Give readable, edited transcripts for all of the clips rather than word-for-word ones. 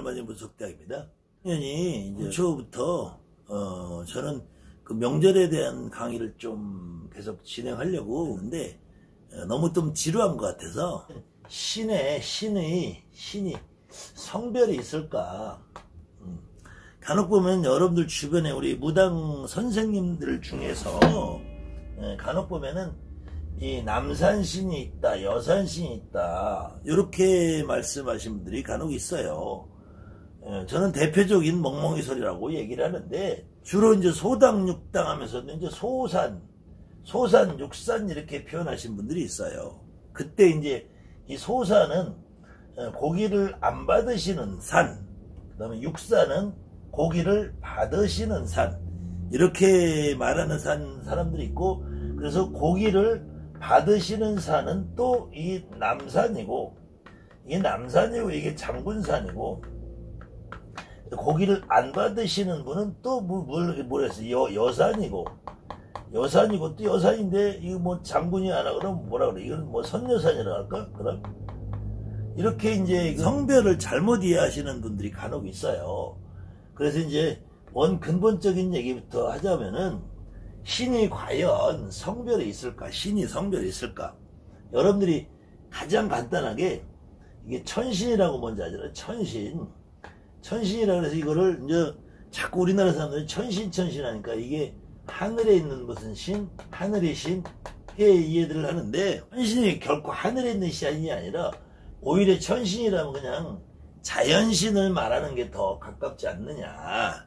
알마니 분석대학입니다. 당연히 이제 초부터 저는 그 명절에 대한 강의를 좀 계속 진행하려고 하는데 너무 좀 지루한 것 같아서 신이 성별이 있을까? 간혹 보면 여러분들 주변에 우리 무당 선생님들 중에서 간혹 보면은 이 남산신이 있다, 여산신이 있다 이렇게 말씀하신 분들이 간혹 있어요. 저는 대표적인 멍멍이 소리라고 얘기를 하는데 주로 이제 소당 육당 하면서도 이제 소산, 육산 이렇게 표현하신 분들이 있어요. 그때 이제 이 소산은 고기를 안 받으시는 산, 그 다음에 육산은 고기를 받으시는 산, 이렇게 말하는 사람들이 있고, 그래서 고기를 받으시는 산은 또 이 남산이고, 이게 남산이고 이게 장군산이고, 고기를 안 받으시는 분은 또 뭐랬어요? 여산이고 또 여산인데 이거 뭐 장군이 안 하고 그러면 뭐라 그래? 이건 뭐 선여산이라 할까? 그럼 이렇게 이제 성별을 잘못 이해하시는 분들이 간혹 있어요. 그래서 이제 원 근본적인 얘기부터 하자면은 신이 과연 성별이 있을까? 신이 성별이 있을까? 여러분들이 가장 간단하게 이게 천신이라고 뭔지 아시나요? 천신이라 그래서 이거를 이제 자꾸 우리나라 사람들이 천신 하니까 이게 하늘에 있는 무슨 신, 하늘의 신, 이해들을 하는데 천신이 결코 하늘에 있는 신이 아니라 오히려 천신이라면 그냥 자연신을 말하는 게 더 가깝지 않느냐.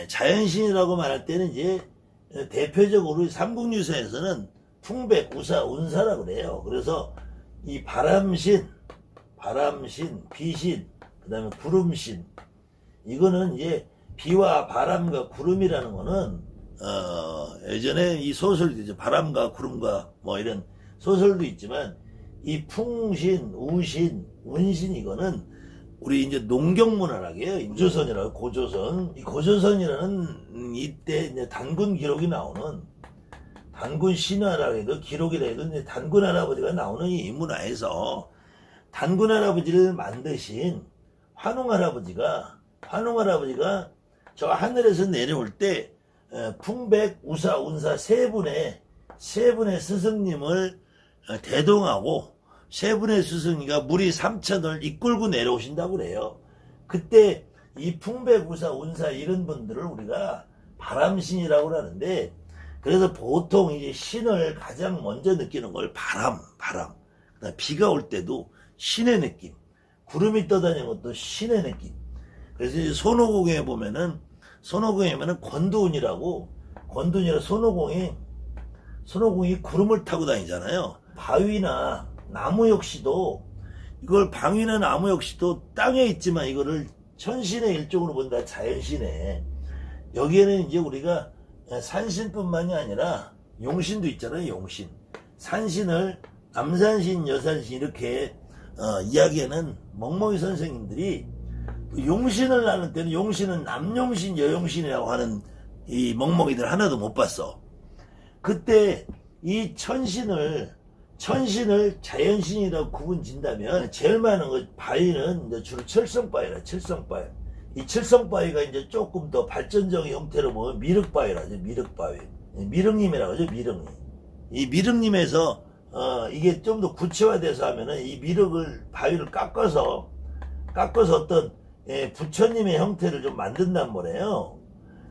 자연신이라고 말할 때는 이제 대표적으로 삼국유사에서는 풍백, 우사, 운사라고 그래요. 그래서 이 바람신, 비신, 그 다음에 구름신, 이거는 이제 비와 바람과 구름이라는 거는 예전에 이 소설도 이제 바람과 구름과 뭐 이런 소설도 있지만 이 풍신, 우신, 운신, 이거는 우리 이제 농경문화라고요. 고조선이라고, 고조선. 이 고조선이라는 이때 이제 단군 기록이 나오는, 단군 신화라고 해도 기록이라 해도 이제 단군 할아버지가 나오는 이 문화에서 단군 할아버지를 만드신 환웅 할아버지가 저 하늘에서 내려올 때 풍백, 우사, 운사 세 분의 스승님을 대동하고 세 분의 스승이가 무리 3천을 이끌고 내려오신다고 그래요. 그때 이 풍백, 우사, 운사 이런 분들을 우리가 바람신이라고 하는데, 그래서 보통 이제 신을 가장 먼저 느끼는 걸 바람. 그다음 비가 올 때도 신의 느낌, 구름이 떠다니는 것도 신의 느낌. 그래서 이제 손오공에 보면은 권두운이라 손오공이 구름을 타고 다니잖아요. 바위나 나무 역시도, 이걸 방위나 나무 역시도 땅에 있지만 이거를 천신의 일종으로 본다, 자연신에. 여기에는 이제 우리가 산신뿐만이 아니라 용신도 있잖아요, 용신. 산신을 남산신, 여산신 이렇게 이야기하는 멍멍이 선생님들이 용신을 나눌 때는 용신은 남용신, 여용신이라고 하는 이 멍멍이들 하나도 못 봤어. 그때 이 천신을 자연신이라고 구분 진다면 제일 많은 거 바위는 이제 주로 칠성바위라, 칠성바위. 이 칠성바위가 이제 조금 더 발전적인 형태로 보면 미륵바위라 하죠, 미륵바위. 미륵님이라고 하죠, 미륵님. 이 미륵님에서 이게 좀 더 구체화돼서 하면은 이 바위를 깎아서 어떤 부처님의 형태를 좀 만든단 말이에요.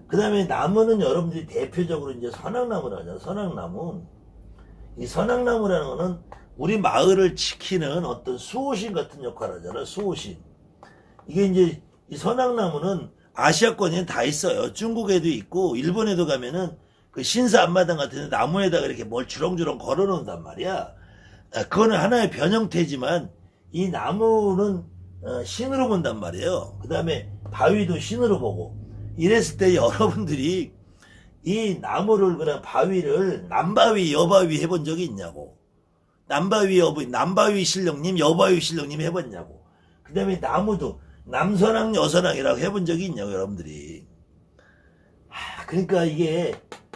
그 다음에 나무는 여러분들이 대표적으로 이제 선악나무라고 하죠, 선악나무. 이 선악나무라는 거는 우리 마을을 지키는 어떤 수호신 같은 역할을 하잖아요, 수호신. 이게 이제 이 선악나무는 아시아권에는 다 있어요. 중국에도 있고 일본에도 가면은 그 신사 앞마당 같은 데 나무에다가 이렇게 뭘 주렁주렁 걸어 놓는단 말이야. 그거는 하나의 변형태지만 이 나무는 신으로 본단 말이에요. 그 다음에 바위도 신으로 보고. 이랬을 때 여러분들이 이 나무를, 그냥 바위를 남바위, 여바위 해본 적이 있냐고. 남바위 신령님, 여바위 신령님 해봤냐고. 그 다음에 나무도 남선왕, 여선왕이라고 해본 적이 있냐고, 여러분들이. 그러니까 이게,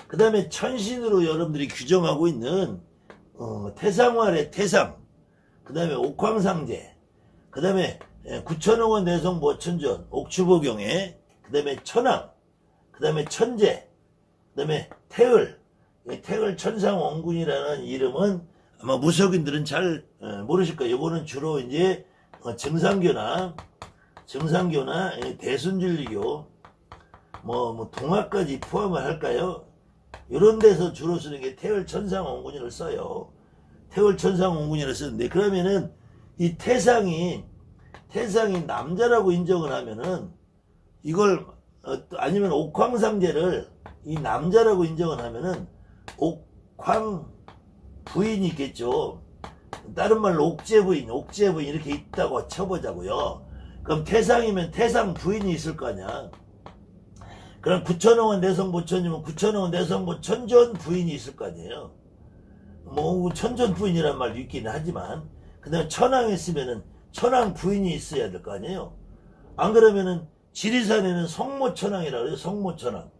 그 다음에 천신으로 여러분들이 규정하고 있는 태상활의 태상, 그 다음에 옥황상제, 그 다음에 9천억 원 내성 모천전, 옥추보경에, 그 다음에 천왕, 그 다음에 천재, 그 다음에 태을, 태을 천상원군이라는 이름은 아마 무속인들은 잘 모르실 거예요. 이거는 주로 이제 증상교나 대순진리교, 뭐 동학까지 포함을 할까요? 이런 데서 주로 쓰는 게 태을 천상원군이를 써요. 태을 천상원군이를 쓰는데, 그러면은 이 태상이 남자라고 인정을 하면은, 이걸 아니면 옥황상제를 이 남자라고 인정을 하면은 옥황 부인이 있겠죠. 다른 말로 옥제부인 이렇게 있다고 쳐보자고요. 그럼 태상이면 태상 부인이 있을 거 아니야. 그럼 9천억 원 내성보천이면 9천억 원 내성보천전 부인이 있을 거 아니에요. 뭐 천전 부인이란 말도 있기는 하지만, 그 다음에 천왕 했으면은 천왕 부인이 있어야 될 거 아니에요. 안 그러면은 지리산에는 성모천왕이라고 그래요. 성모천왕.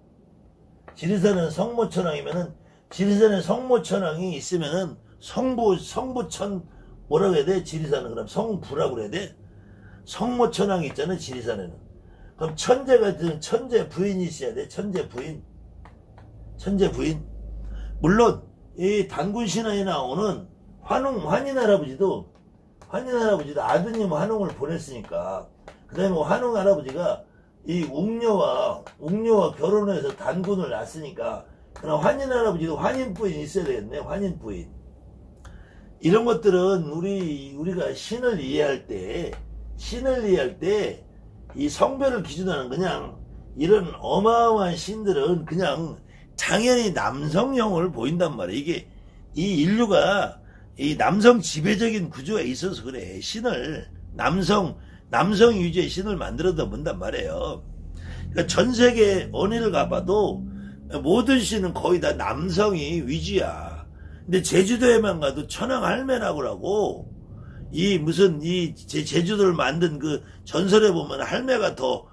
지리산은 성모천왕이면은, 지리산에 성모천왕이 있으면은 성부천 뭐라고 해야 돼? 지리산은 그럼 성부라고 그래야 돼? 성모천왕이 있잖아, 지리산에는. 그럼 천재 부인이 있어야 돼. 천재 부인. 물론 이 단군신화에 나오는 환인 할아버지도 아드님 환웅을 보냈으니까, 그 다음에 환웅 할아버지가 이 웅녀와 결혼해서 단군을 낳았으니까, 그럼 환인 할아버지도 환인 부인이 있어야 되겠네. 환인 부인. 이런 것들은 우리가 신을 이해할 때 이 성별을 기준으로 하는, 그냥 이런 어마어마한 신들은 그냥 당연히 남성형을 보인단 말이에요. 이게 이 인류가 이 남성 지배적인 구조에 있어서 그래. 신을 남성 위주의 신을 만들어다 본단 말이에요. 그러니까 전 세계 어디를 가봐도 모든 신은 거의 다 남성이 위주야. 근데 제주도에만 가도 천황할매라고 제주도를 만든 그 전설에 보면 할매가 더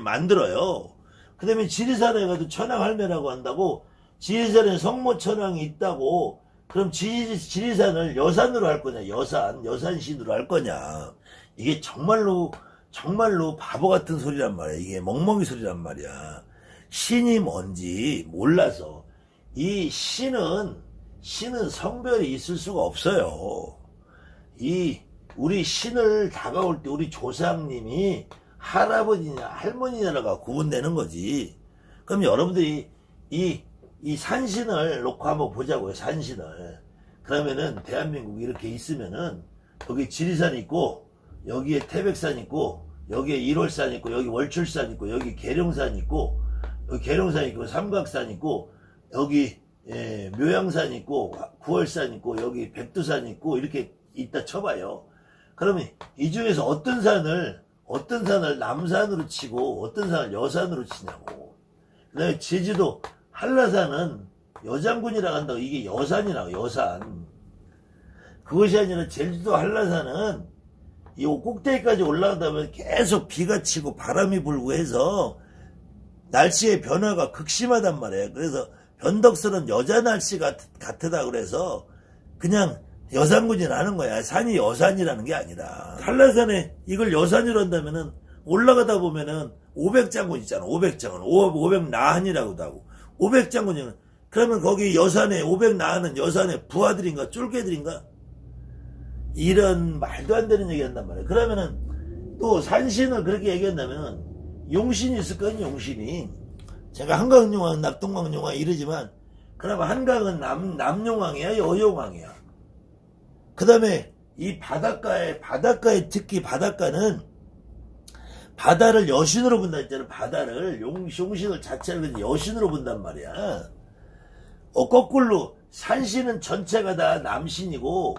만들어요. 그 다음에 지리산에 가도 천황할매라고 한다고. 지리산에 성모천왕이 있다고. 그럼 지리산을 여산으로 할 거냐? 여산신으로 할 거냐? 이게 정말로 바보 같은 소리란 말이야. 이게 멍멍이 소리란 말이야. 신이 뭔지 몰라서. 이 신은 성별이 있을 수가 없어요. 우리 신을 다가올 때 우리 조상님이 할아버지냐 할머니냐가 구분되는 거지. 그럼 여러분들이 이 산신을 놓고 한번 보자고요. 산신을. 그러면은 대한민국 이렇게 있으면은 여기 지리산 있고, 여기에 태백산 있고, 여기에 일월산 있고, 여기 월출산 있고, 여기 계룡산 있고, 삼각산 있고, 여기 묘양산 있고, 구월산 있고, 여기 백두산 있고, 이렇게 있다 쳐봐요. 그러면 이 중에서 어떤 산을 남산으로 치고 어떤 산을 여산으로 치냐고. 그 다음에 제주도 한라산은 여장군이라고 한다고. 이게 여산이라고. 여산. 그것이 아니라 제주도 한라산은 이 꼭대기까지 올라가다 보면 계속 비가 치고 바람이 불고 해서 날씨의 변화가 극심하단 말이에요. 그래서 변덕스러운 여자 날씨 같으다 그래서 그냥 여산군이라는 거야. 산이 여산이라는 게 아니라. 한라산에 이걸 여산이라 한다면은 올라가다 보면은 500장군 있잖아. 500장군. 500나한이라고도 하고. 500장군이면 그러면 거기 여산에 500나한은 여산의 부하들인가 쫄개들인가? 이런 말도 안 되는 얘기 한단 말이야. 그러면은 또 산신을 그렇게 얘기한다면 용신이 있을 거 아니야. 용신이. 제가 한강용왕, 낙동강용왕 이러지만 그러면 한강은 남용왕이야 여용왕이야. 그 다음에 이 바닷가에 특히 바닷가는 바다를 여신으로 본다 했잖아. 바다를 용신을 자체를 여신으로 본단 말이야. 거꾸로 산신은 전체가 다 남신이고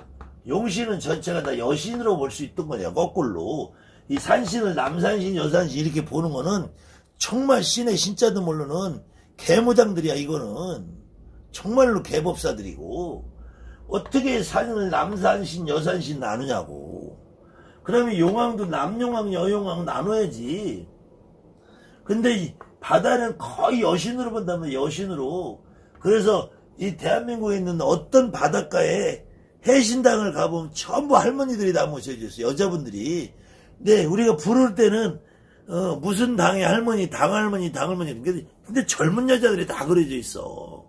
용신은 전체가 다 여신으로 볼 수 있던 거냐. 거꾸로 이 산신을 남산신 여산신 이렇게 보는 거는 정말 신의 신자도 모르는 개무당들이야. 이거는 정말로 개법사들이고 어떻게 산을 남산신 여산신 나누냐고. 그러면 용왕도 남용왕 여용왕 나눠야지. 근데 이 바다는 거의 여신으로 본다면 여신으로. 그래서 이 대한민국에 있는 어떤 바닷가에 해신당을 가보면 전부 할머니들이 다 모셔져 있어요. 여자분들이. 네, 우리가 부를 때는 무슨 당의 할머니, 당할머니. 근데 젊은 여자들이 다 그려져 있어.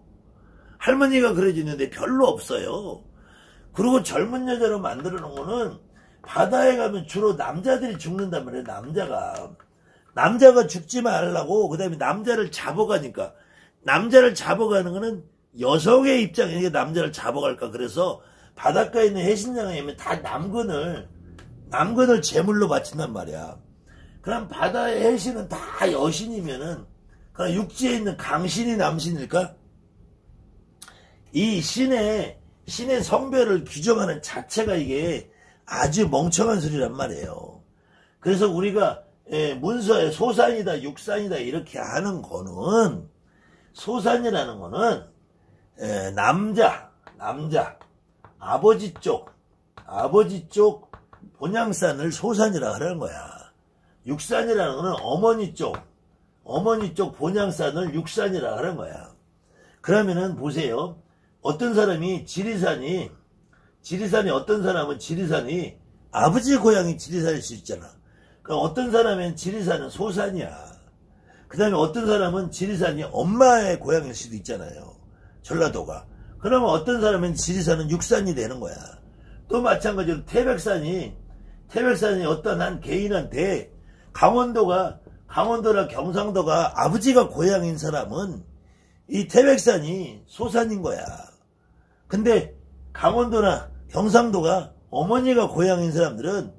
할머니가 그려져 있는데 별로 없어요. 그리고 젊은 여자로 만들어 놓은 거는 바다에 가면 주로 남자들이 죽는단 말이에요. 남자가 죽지 말라고, 그 다음에 남자를 잡아가니까, 남자를 잡아가는 거는 여성의 입장에 남자를 잡아갈까. 그래서 바닷가에 있는 해신장에 가면 다 남근을 제물로 바친단 말이야. 그럼 바다의 해신은 다 여신이면은, 그럼 육지에 있는 강신이 남신일까? 이 신의 성별을 규정하는 자체가 이게 아주 멍청한 소리란 말이에요. 그래서 우리가 문서에 소산이다, 육산이다 이렇게 하는 거는, 소산이라는 거는 남자 아버지 쪽 본양산을 소산이라 하는 거야. 육산이라는 거는 어머니 쪽 본양산을 육산이라 하는 거야. 그러면은 보세요. 어떤 사람이 지리산이 어떤 사람은 지리산이 아버지 고향이 지리산일 수 있잖아. 그럼 어떤 사람은 지리산은 소산이야. 그 다음에 어떤 사람은 지리산이 엄마의 고향일 수도 있잖아요. 전라도가. 그러면 어떤 사람은 지리산은 육산이 되는 거야. 또 마찬가지로 태백산이 어떤 한 개인한테 강원도나 경상도가 아버지가 고향인 사람은 이 태백산이 소산인 거야. 근데 강원도나 경상도가 어머니가 고향인 사람들은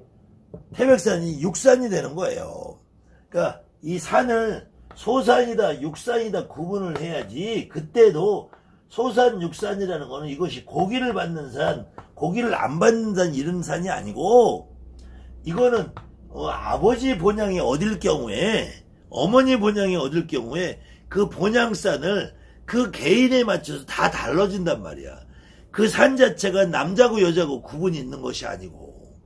태백산이 육산이 되는 거예요. 그러니까 이 산을 소산이다 육산이다 구분을 해야지. 그때도 소산 육산이라는 거는 이것이 고기를 받는 산, 고기를 안 받는 산 이런 산이 아니고, 이거는 아버지 본향이 어딜 경우에, 어머니 본향이 어딜 경우에 그 본향산을 그 개인에 맞춰서 다 달라진단 말이야. 그 산 자체가 남자고 여자고 구분이 있는 것이 아니고.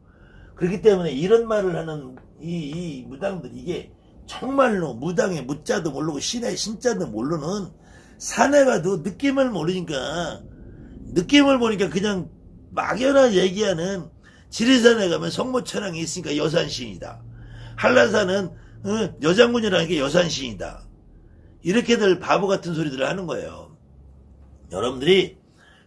그렇기 때문에 이런 말을 하는 이 무당들, 이게 정말로 무당의 무자도 모르고 신의 신자도 모르는, 산에 가도 느낌을 모르니까 그냥 막연한 얘기하는, 지리산에 가면 성모천왕이 있으니까 여산신이다. 한라산은 여장군이라는 게 여산신이다. 이렇게들 바보 같은 소리들을 하는 거예요. 여러분들이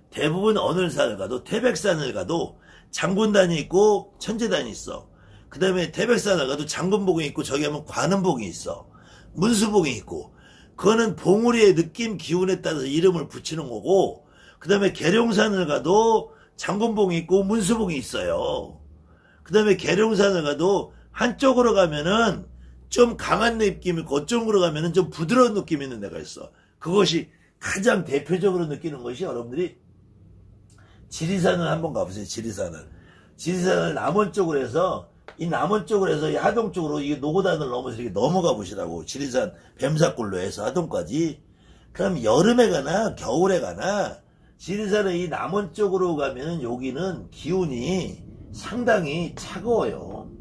대부분 어느 산을 가도, 태백산을 가도 장군단이 있고 천재단이 있어. 그 다음에 태백산을 가도 장군봉이 있고 저기 하면 관음봉이 있어. 문수봉이 있고. 그거는 봉우리의 느낌 기운에 따라서 이름을 붙이는 거고, 그 다음에 계룡산을 가도 장군봉이 있고 문수봉이 있어요. 그 다음에 계룡산을 가도 한쪽으로 가면은 좀 강한 느낌이 있고, 어쪽으로 가면은 좀 부드러운 느낌이 있는 데가 있어. 그것이 가장 대표적으로 느끼는 것이, 여러분들이 지리산을 한번 가보세요. 지리산을 남원 쪽으로 해서, 이 남원 쪽으로 해서 이 하동 쪽으로 이 노고단을 넘어서 이렇게 넘어가 보시라고. 지리산 뱀사골로 해서 하동까지. 그럼 여름에 가나 겨울에 가나 지리산의 이 남원 쪽으로 가면은 여기는 기운이 상당히 차가워요.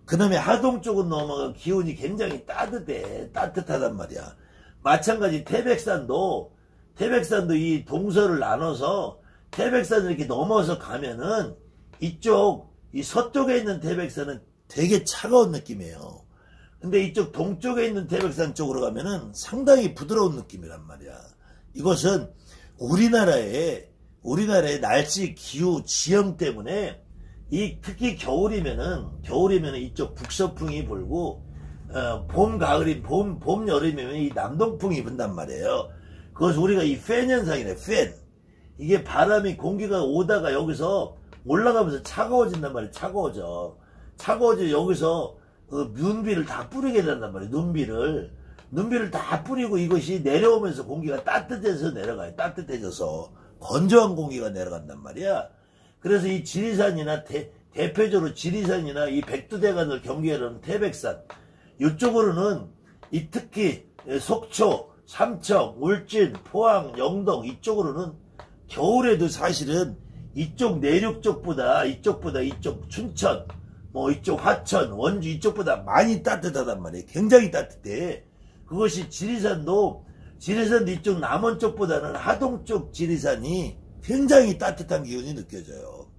그 다음에 하동 쪽으로 넘어가면 기운이 굉장히 따뜻하단 말이야. 마찬가지 태백산도 이 동서를 나눠서 태백산을 이렇게 넘어서 가면은 이쪽 이 서쪽에 있는 태백산은 되게 차가운 느낌이에요. 근데 이쪽 동쪽에 있는 태백산 쪽으로 가면은 상당히 부드러운 느낌이란 말이야. 이것은 우리나라의 날씨 기후 지형 때문에, 특히 겨울이면은 이쪽 북서풍이 불고, 봄 여름이면 이 남동풍이 분단 말이에요. 그것을 우리가 이 팬 현상이래, 팬. 이게 바람이, 공기가 오다가 여기서 올라가면서 차가워진단 말이에요. 차가워져 여기서 눈비를 다 뿌리게 된단 말이에요. 눈비를 다 뿌리고 이것이 내려오면서 공기가 따뜻해서 내려가요. 따뜻해져서 건조한 공기가 내려간단 말이야. 그래서 이 지리산이나 대표적으로 지리산이나 이 백두대간을 경계하는 태백산, 이쪽으로는 특히 속초, 삼척, 울진, 포항, 영동 이쪽으로는 겨울에도 사실은 이쪽 내륙 쪽보다 이쪽 춘천, 이쪽 화천, 원주 이쪽보다 많이 따뜻하단 말이에요. 굉장히 따뜻해. 그것이 지리산도 이쪽 남원 쪽보다는 하동 쪽 지리산이 굉장히 따뜻한 기운이 느껴져요.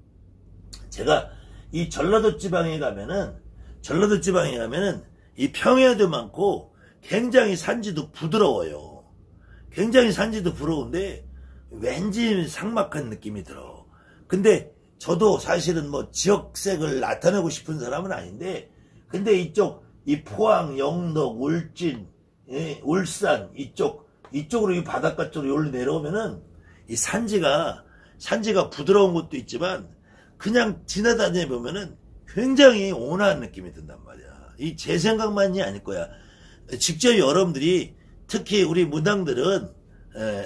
제가 이 전라도 지방에 가면은 전라도 지방에 가면은 이 평야도 많고 굉장히 산지도 부드러워요. 굉장히 산지도 부러운데 왠지 삭막한 느낌이 들어. 근데 저도 사실은 뭐 지역색을 나타내고 싶은 사람은 아닌데, 근데 이쪽 이 포항, 영덕, 울진, 울산 이쪽으로 이 바닷가 쪽으로 여기로 내려오면은 이 산지가 부드러운 것도 있지만 그냥 지나다니 보면은 굉장히 온화한 느낌이 든단 말이야. 이 제 생각만이 아닐 거야. 직접 여러분들이 특히 우리 무당들은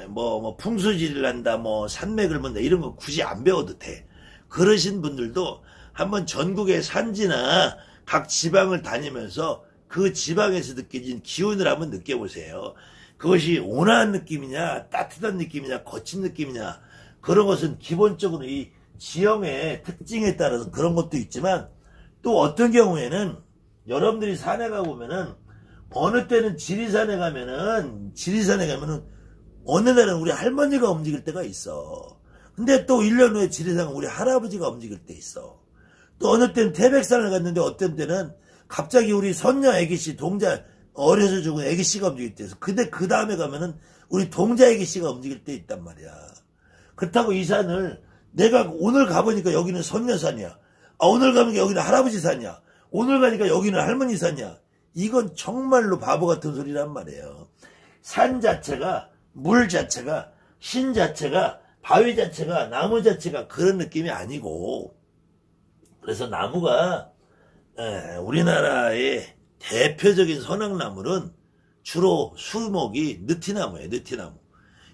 뭐 풍수지리를 한다, 뭐 산맥을 본다 이런 거 굳이 안 배워도 돼. 그러신 분들도 한번 전국의 산지나 각 지방을 다니면서 그 지방에서 느껴진 기운을 한번 느껴보세요. 그것이 온화한 느낌이냐, 따뜻한 느낌이냐, 거친 느낌이냐, 그런 것은 기본적으로 이 지형의 특징에 따라서 그런 것도 있지만, 또 어떤 경우에는 여러분들이 산에 가보면은 어느 때는 지리산에 가면은 어느 날은 우리 할머니가 움직일 때가 있어. 근데 또 1년 후에 지리산은 우리 할아버지가 움직일 때 있어. 또 어느 때는 태백산을 갔는데 어떤 때는 갑자기 우리 선녀 애기씨, 동자, 어려서 죽은 애기씨가 움직일 때 있어. 근데 그 다음에 가면은 우리 동자 애기씨가 움직일 때 있단 말이야. 그렇다고 이 산을 내가 오늘 가보니까 여기는 선녀산이야. 오늘 가면 여기는 할아버지 산이야. 오늘 가니까 여기는 할머니 산이야. 이건 정말로 바보 같은 소리란 말이에요. 산 자체가, 물 자체가, 신 자체가, 바위 자체가, 나무 자체가 그런 느낌이 아니고, 그래서 나무가 우리나라의 대표적인 선악나무는 주로 수목이 느티나무예요. 느티나무.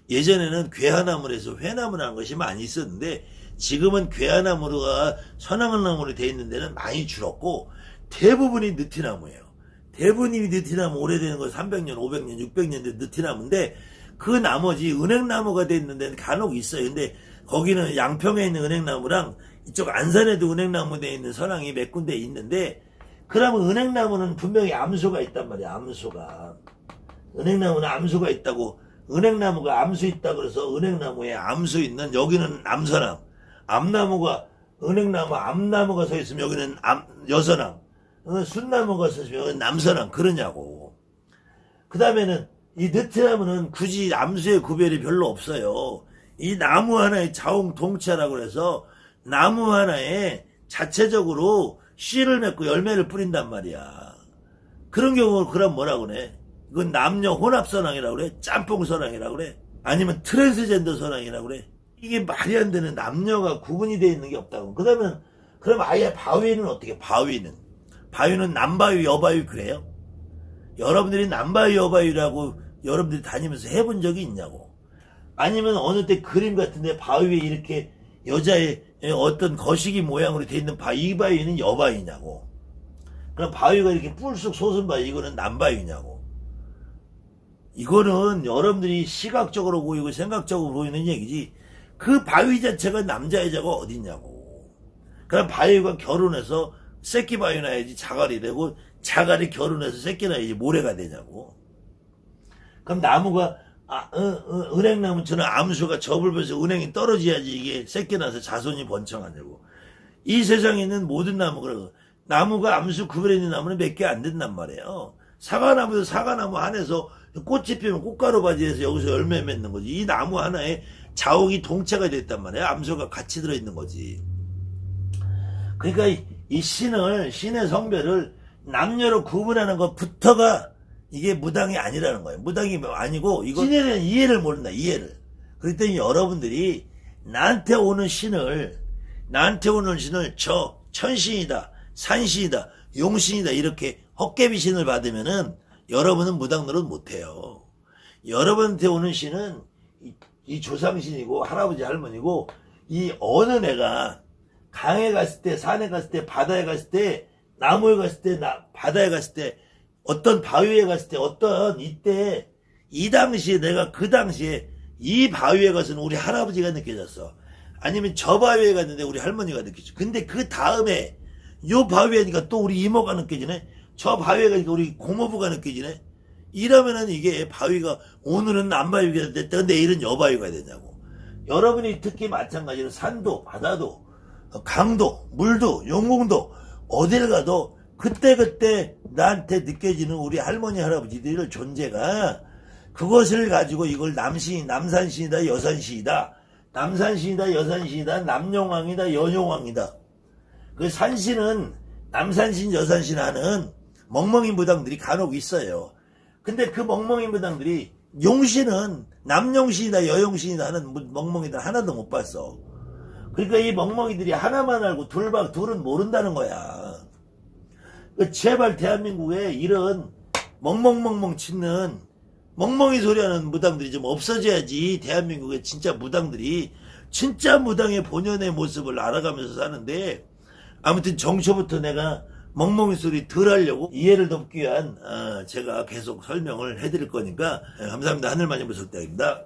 예전에는 괴하나무로 해서 회나무라는 것이 많이 있었는데 지금은 괴하나무가 선악나무로 되어 있는 데는 많이 줄었고 대부분이 느티나무예요. 대부분이 느티나무, 오래되는 거 300년, 500년, 600년 된 느티나무인데 그 나머지 은행나무가 되어 있는 데는 간혹 있어요. 근데 거기는 양평에 있는 은행나무랑 이쪽 안산에도 은행나무 되어 있는 선악이 몇 군데 있는데, 그러면 은행나무는 분명히 암수가 있단 말이야. 암수가. 은행나무는 암수가 있다고, 은행나무가 암수 있다 그래서 은행나무에 암수 있는, 여기는 암선암. 암나무가, 은행나무 암나무가 서 있으면 여기는 여선암. 순나무가 서 있으면 여기는 남선암. 그러냐고. 그 다음에는 이 느티나무는 굳이 암수의 구별이 별로 없어요. 이 나무 하나의 자웅동체라고 해서 나무 하나에 자체적으로 씨를 맺고 열매를 뿌린단 말이야. 그런 경우 그럼 뭐라고 그래? 이건 남녀 혼합선왕이라고 그래? 짬뽕선왕이라고 그래? 아니면 트랜스젠더 선왕이라고 그래? 이게 말이 안 되는, 남녀가 구분이 되어 있는 게 없다고. 그러면 그럼 아예 바위는 어떻게? 바위는 남바위 여바위 그래요? 여러분들이 남바위 여바위라고 여러분들이 다니면서 해본 적이 있냐고. 아니면 어느 때 그림 같은데 바위에 이렇게 여자의 어떤 거시기 모양으로 되어 있는 이 바위는 여바위냐고. 그럼 바위가 이렇게 뿔쑥 솟은 바위, 이거는 남바위냐고. 이거는 여러분들이 시각적으로 보이고 생각적으로 보이는 얘기지, 그 바위 자체가 남자 여자가 어딨냐고. 그럼 바위가 결혼해서 새끼 바위 나야지 자갈이 되고, 자갈이 결혼해서 새끼 나야지 모래가 되냐고. 그럼 나무가 은행나무처럼 암수가 접을 벌써 은행이 떨어져야지 이게 새끼 나서 자손이 번창하냐고. 이 세상에 있는 모든 나무가 암수 구별해 있는 나무는 몇 개 안 된단 말이에요. 사과나무도 사과나무 안에서 꽃이 피면 꽃가루 바지에서 여기서 열매 맺는 거지. 이 나무 하나에 자욱이 동체가 됐단 말이에요. 암수가 같이 들어있는 거지. 그러니까 이 신의 성별을 남녀로 구분하는 것부터가 이게 무당이 아니라는 거예요. 무당이 아니고, 이거 신에 대한 이해를 모른다, 이해를. 그랬더니 여러분들이 나한테 오는 신을 저 천신이다, 산신이다, 용신이다, 이렇게 헛개비 신을 받으면은 여러분은 무당 노릇 못해요. 여러분한테 오는 신은 이 조상신이고, 할아버지, 할머니고, 이 어느 내가 강에 갔을 때, 산에 갔을 때, 바다에 갔을 때, 나무에 갔을 때, 바다에 갔을 때, 어떤 바위에 갔을 때, 어떤 이때, 이 당시에 내가 그 당시에 이 바위에 가서는 우리 할아버지가 느껴졌어. 아니면 저 바위에 갔는데 우리 할머니가 느껴져. 근데 그 다음에 요 바위에 가니까 또 우리 이모가 느껴지네. 저 바위에 가니까 우리 고모부가 느껴지네. 이러면은 이게 바위가 오늘은 남바위가 됐다. 내일은 여바위가 되냐고. 여러분이 특히 마찬가지로 산도, 바다도, 강도, 물도, 용궁도 어딜 가도 그때그때 나한테 느껴지는 우리 할머니 할아버지들 존재가 그것을 가지고 이걸 남산신이다 여산신이다 남산신이다 여산신이다 남용왕이다 여용왕이다. 그 산신은 남산신 여산신 하는 멍멍이 무당들이 간혹 있어요. 근데 그 멍멍이 무당들이 용신은 남용신이다 여용신이다 하는 멍멍이들 하나도 못 봤어. 그러니까 이 멍멍이들이 하나만 알고 둘은 모른다는 거야. 제발 대한민국에 이런 멍멍멍멍 치는 멍멍이 소리하는 무당들이 좀 없어져야지. 대한민국의 진짜 무당들이 진짜 무당의 본연의 모습을 알아가면서 사는데, 아무튼 정초부터 내가 멍멍이 소리 덜 하려고 이해를 돕기 위한 제가 계속 설명을 해드릴 거니까 감사합니다. 하늘마녀 무속대학입니다.